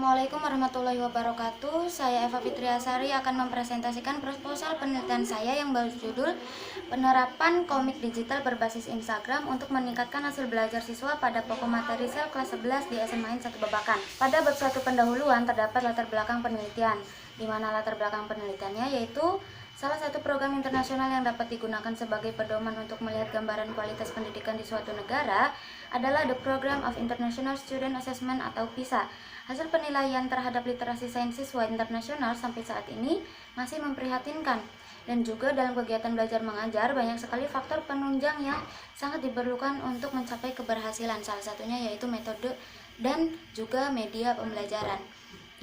Assalamualaikum warahmatullahi wabarakatuh. Saya Eva Fitriasari akan mempresentasikan proposal penelitian saya yang berjudul Penerapan Komik Digital Berbasis Instagram untuk Meningkatkan Hasil Belajar Siswa pada Pokok Materi Sel kelas 11 di SMAN 1 Babakan. Pada bab 1 pendahuluan terdapat latar belakang penelitian, di mana latar belakang penelitiannya yaitu salah satu program internasional yang dapat digunakan sebagai pedoman untuk melihat gambaran kualitas pendidikan di suatu negara adalah The Program of International Student Assessment atau PISA. Hasil penilaian terhadap literasi sains siswa internasional sampai saat ini masih memprihatinkan. Dan juga dalam kegiatan belajar mengajar banyak sekali faktor penunjang yang sangat diperlukan untuk mencapai keberhasilan. Salah satunya yaitu metode dan juga media pembelajaran.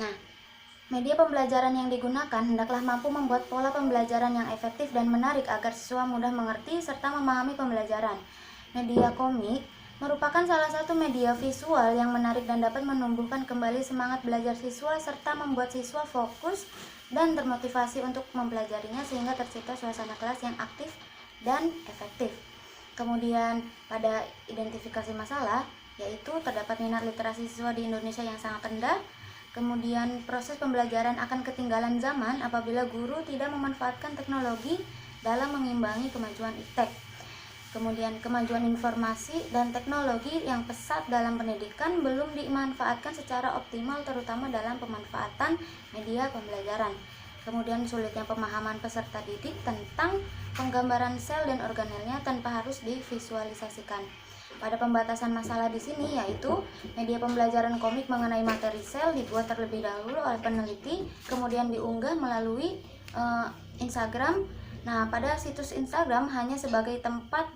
Nah, media pembelajaran yang digunakan hendaklah mampu membuat pola pembelajaran yang efektif dan menarik agar siswa mudah mengerti serta memahami pembelajaran. Media komik merupakan salah satu media visual yang menarik dan dapat menumbuhkan kembali semangat belajar siswa serta membuat siswa fokus dan termotivasi untuk mempelajarinya sehingga tercipta suasana kelas yang aktif dan efektif. Kemudian pada identifikasi masalah, yaitu terdapat minat literasi siswa di Indonesia yang sangat rendah. Kemudian proses pembelajaran akan ketinggalan zaman apabila guru tidak memanfaatkan teknologi dalam mengimbangi kemajuan iptek. Kemudian kemajuan informasi dan teknologi yang pesat dalam pendidikan belum dimanfaatkan secara optimal terutama dalam pemanfaatan media pembelajaran. Kemudian sulitnya pemahaman peserta didik tentang penggambaran sel dan organelnya tanpa harus divisualisasikan. Pada pembatasan masalah di sini yaitu media pembelajaran komik mengenai materi sel dibuat terlebih dahulu oleh peneliti, kemudian diunggah melalui Instagram. Nah, pada situs Instagram hanya sebagai tempat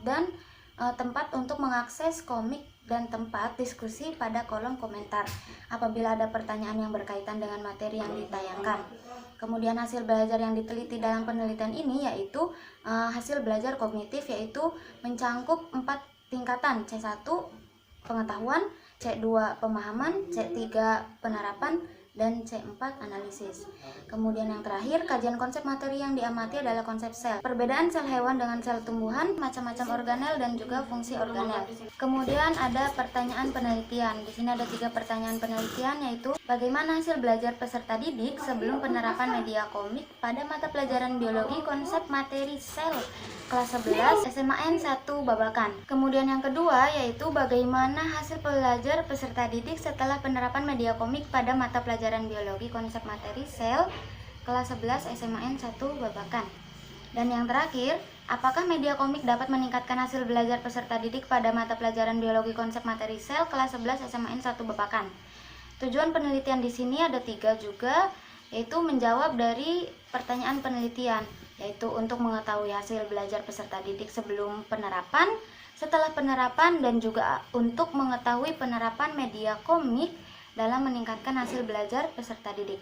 untuk mengakses komik dan tempat diskusi pada kolom komentar apabila ada pertanyaan yang berkaitan dengan materi yang ditayangkan. Kemudian hasil belajar yang diteliti dalam penelitian ini yaitu hasil belajar kognitif, yaitu mencangkup 4 tingkatan: C1 pengetahuan, C2 pemahaman, C3 penerapan, dan C4 analisis. Kemudian yang terakhir, kajian konsep materi yang diamati adalah konsep sel. Perbedaan sel hewan dengan sel tumbuhan, macam-macam organel dan juga fungsi organel. Kemudian ada pertanyaan penelitian. Di sini ada 3 pertanyaan penelitian, yaitu bagaimana hasil belajar peserta didik sebelum penerapan media komik pada mata pelajaran biologi konsep materi sel kelas 11 SMAN 1 Babakan. Kemudian yang kedua yaitu bagaimana hasil belajar peserta didik setelah penerapan media komik pada mata pelajaran biologi konsep materi sel kelas 11 SMAN 1 Babakan. Dan yang terakhir, apakah media komik dapat meningkatkan hasil belajar peserta didik pada mata pelajaran biologi konsep materi sel kelas 11 SMAN 1 Babakan. Tujuan penelitian di sini ada 3 juga, yaitu menjawab dari pertanyaan penelitian, yaitu untuk mengetahui hasil belajar peserta didik sebelum penerapan, setelah penerapan, dan juga untuk mengetahui penerapan media komik dalam meningkatkan hasil belajar peserta didik.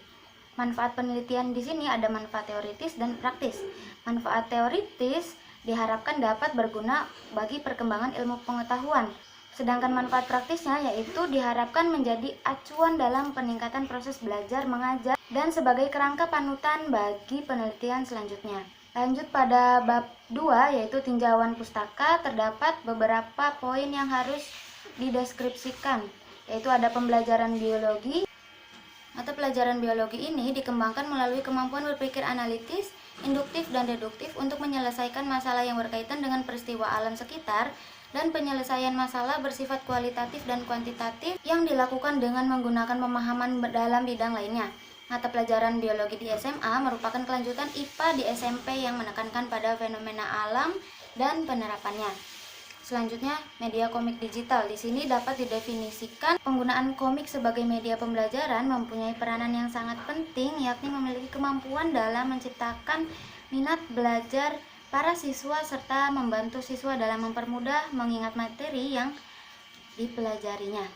Manfaat penelitian di sini ada manfaat teoritis dan praktis. Manfaat teoritis diharapkan dapat berguna bagi perkembangan ilmu pengetahuan. Sedangkan manfaat praktisnya yaitu diharapkan menjadi acuan dalam peningkatan proses belajar mengajar dan sebagai kerangka panutan bagi penelitian selanjutnya. Lanjut pada bab 2 yaitu tinjauan pustaka, terdapat beberapa poin yang harus dideskripsikan, yaitu ada pembelajaran biologi. Mata pelajaran biologi ini dikembangkan melalui kemampuan berpikir analitis, induktif, dan deduktif untuk menyelesaikan masalah yang berkaitan dengan peristiwa alam sekitar, dan penyelesaian masalah bersifat kualitatif dan kuantitatif yang dilakukan dengan menggunakan pemahaman dalam bidang lainnya. Mata pelajaran biologi di SMA merupakan kelanjutan IPA di SMP yang menekankan pada fenomena alam dan penerapannya. Selanjutnya, media komik digital. Di sini dapat didefinisikan penggunaan komik sebagai media pembelajaran mempunyai peranan yang sangat penting, yakni memiliki kemampuan dalam menciptakan minat belajar para siswa serta membantu siswa dalam mempermudah mengingat materi yang dipelajarinya.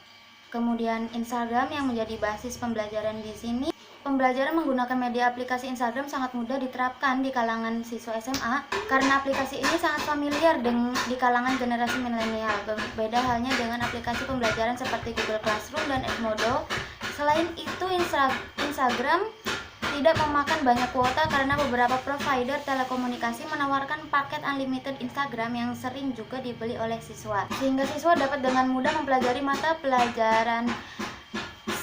Kemudian Instagram yang menjadi basis pembelajaran di sini. Pembelajaran menggunakan media aplikasi Instagram sangat mudah diterapkan di kalangan siswa SMA karena aplikasi ini sangat familiar di kalangan generasi milenial. Berbeda halnya dengan aplikasi pembelajaran seperti Google Classroom dan Edmodo. Selain itu, Instagram tidak memakan banyak kuota karena beberapa provider telekomunikasi menawarkan paket unlimited Instagram yang sering juga dibeli oleh siswa, sehingga siswa dapat dengan mudah mempelajari mata pelajaran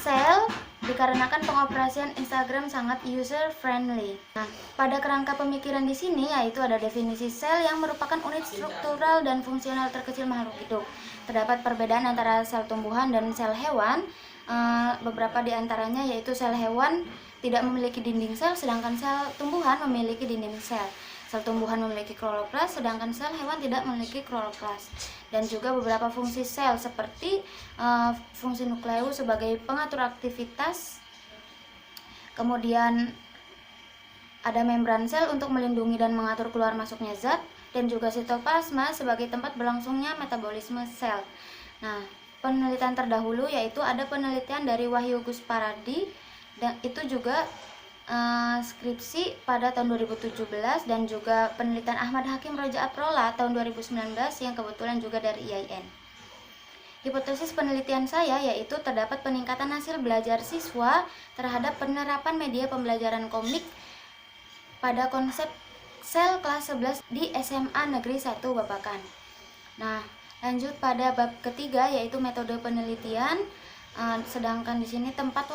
sel dikarenakan pengoperasian Instagram sangat user friendly. Nah, pada kerangka pemikiran di sini yaitu ada definisi sel yang merupakan unit struktural dan fungsional terkecil makhluk hidup. Terdapat perbedaan antara sel tumbuhan dan sel hewan. Beberapa di antaranya yaitu sel hewan tidak memiliki dinding sel, sedangkan sel tumbuhan memiliki dinding sel. Sel tumbuhan memiliki kloroplas, sedangkan sel hewan tidak memiliki kloroplas. Dan juga beberapa fungsi sel seperti fungsi nukleus sebagai pengatur aktivitas, kemudian ada membran sel untuk melindungi dan mengatur keluar masuknya zat, dan juga sitoplasma sebagai tempat berlangsungnya metabolisme sel. Nah, penelitian terdahulu yaitu ada penelitian dari Wahyu Gus Paradi, dan itu juga skripsi pada tahun 2017, dan juga penelitian Ahmad Hakim Roja Aprola tahun 2019 yang kebetulan juga dari IAIN. Hipotesis penelitian saya yaitu terdapat peningkatan hasil belajar siswa terhadap penerapan media pembelajaran komik pada konsep sel kelas 11 di SMA Negeri 1 Babakan. Nah, lanjut pada bab ketiga yaitu metode penelitian. Sedangkan di sini tempat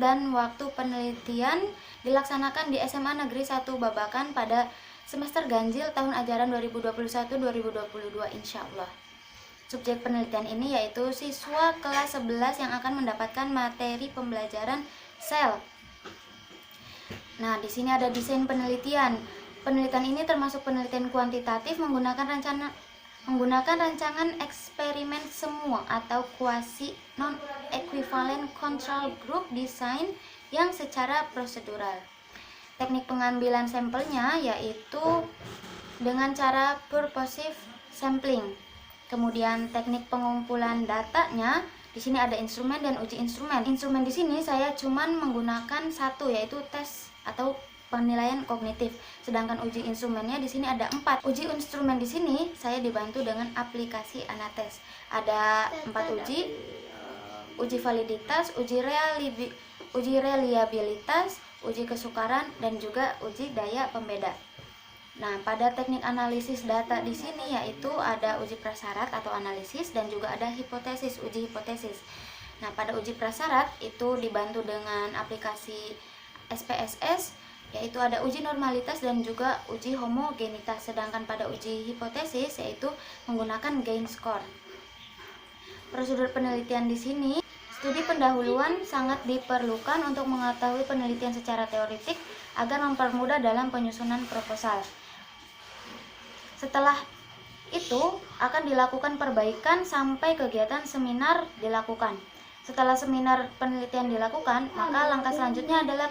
dan waktu penelitian dilaksanakan di SMA Negeri 1 Babakan pada semester ganjil tahun ajaran 2021-2022 insya Allah. Subjek penelitian ini yaitu siswa kelas 11 yang akan mendapatkan materi pembelajaran sel. Nah, di sini ada desain penelitian. Penelitian ini termasuk penelitian kuantitatif menggunakan rancangan eksperimen semu atau quasi non-equivalent control group design yang secara prosedural. Teknik pengambilan sampelnya yaitu dengan cara purposive sampling. Kemudian teknik pengumpulan datanya, di sini ada instrumen dan uji instrumen. Instrumen di sini saya cuman menggunakan satu yaitu tes atau penilaian kognitif, sedangkan uji instrumennya di sini ada 4. Uji instrumen di sini saya dibantu dengan aplikasi Anates. Ada 4 uji validitas, uji reliabilitas, uji kesukaran, dan juga uji daya pembeda. Nah, pada teknik analisis data di sini yaitu ada uji prasyarat atau analisis, dan juga ada hipotesis, uji hipotesis. Nah, pada uji prasyarat itu dibantu dengan aplikasi SPSS, yaitu ada uji normalitas dan juga uji homogenitas. Sedangkan pada uji hipotesis yaitu menggunakan gain score. Prosedur penelitian di sini, studi pendahuluan sangat diperlukan untuk mengetahui penelitian secara teoretik agar mempermudah dalam penyusunan proposal. Setelah itu akan dilakukan perbaikan sampai kegiatan seminar dilakukan. Setelah seminar penelitian dilakukan, maka langkah selanjutnya adalah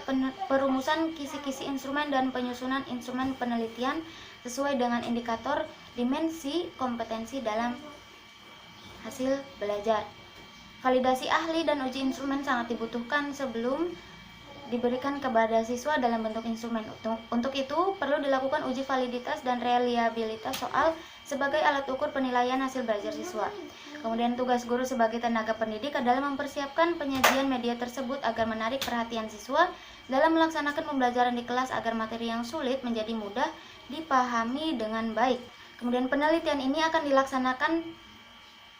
perumusan kisi-kisi instrumen dan penyusunan instrumen penelitian sesuai dengan indikator dimensi kompetensi dalam hasil belajar. Validasi ahli dan uji instrumen sangat dibutuhkan sebelum diberikan kepada siswa dalam bentuk instrumen. Untuk itu, perlu dilakukan uji validitas dan reliabilitas soal sebagai alat ukur penilaian hasil belajar siswa. Kemudian tugas guru sebagai tenaga pendidik adalah mempersiapkan penyajian media tersebut agar menarik perhatian siswa dalam melaksanakan pembelajaran di kelas agar materi yang sulit menjadi mudah dipahami dengan baik. Kemudian penelitian ini akan dilaksanakan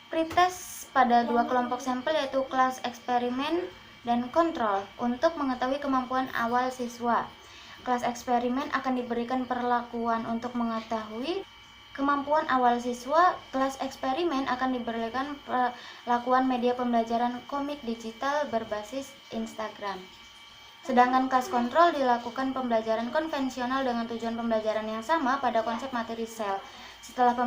pretest pada 2 kelompok sampel yaitu kelas eksperimen dan kontrol untuk mengetahui kemampuan awal siswa. Kelas eksperimen akan diberikan perlakuan untuk mengetahui kemampuan awal siswa. Kelas eksperimen akan diberikan perlakuan media pembelajaran komik digital berbasis Instagram. Sedangkan kelas kontrol dilakukan pembelajaran konvensional dengan tujuan pembelajaran yang sama pada konsep materi sel. Setelah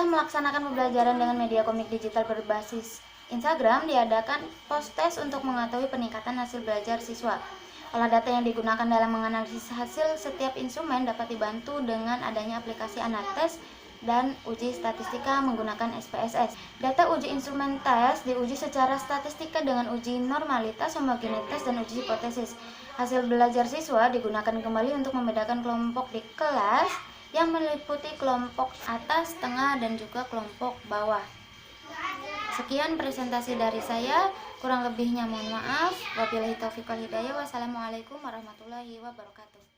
melaksanakan pembelajaran dengan media komik digital berbasis Instagram, diadakan post-test untuk mengetahui peningkatan hasil belajar siswa. Olah data yang digunakan dalam menganalisis hasil setiap instrumen dapat dibantu dengan adanya aplikasi Anates dan uji statistika menggunakan SPSS. Data uji instrumen tes diuji secara statistika dengan uji normalitas, homogenitas, dan uji hipotesis. Hasil belajar siswa digunakan kembali untuk membedakan kelompok di kelas yang meliputi kelompok atas, tengah, dan juga kelompok bawah. Sekian presentasi dari saya, kurang lebihnya mohon maaf. Wabillahi taufiq wal hidayah. Wassalamualaikum warahmatullahi wabarakatuh.